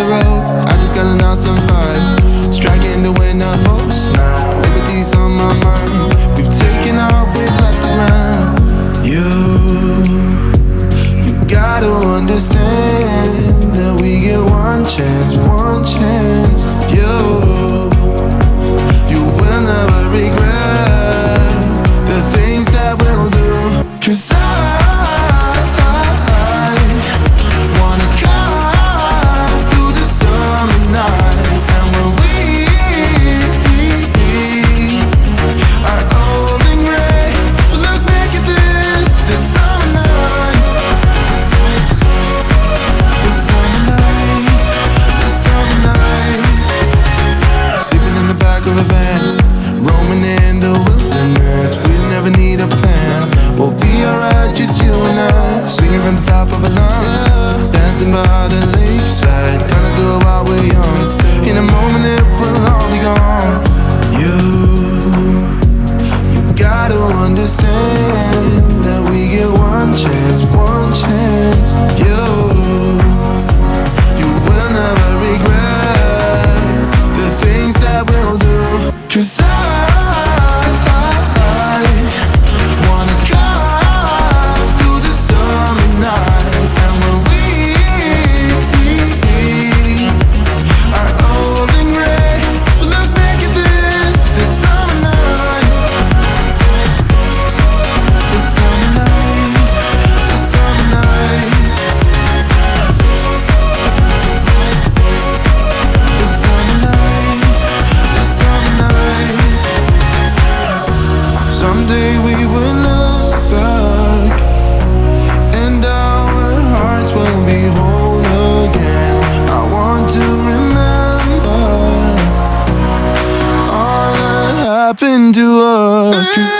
the road. I just got an awesome vibe, striking the winner post now. Liberty's on my mind. We've taken off, we've left the ground. You gotta understand that we get one chance, one chance. You will never regret the things that we'll do. 'Cause I wanna drive through the summer night. And when we are old and gray, we'll look back at this summer night. This summer night, this summer night. Sleeping in the back of a van, roaming in the wilderness. We never need a plan, we'll be alright, just you and I. Singing from the top of our lungs, dancing by the lakeside. Gonna do it while we're young. In a moment it will all be gone. You gotta understand that we get one chance, one chance. You will never regret the things that we'll do. 'Cause I wanna drive through the summer night. And when we are old and gray, we'll look back at this summer night. This summer night, this summer night. This summer night, this summer night. Someday we will look back and our hearts will be whole again. I want to remember all that happened to us. 'Cause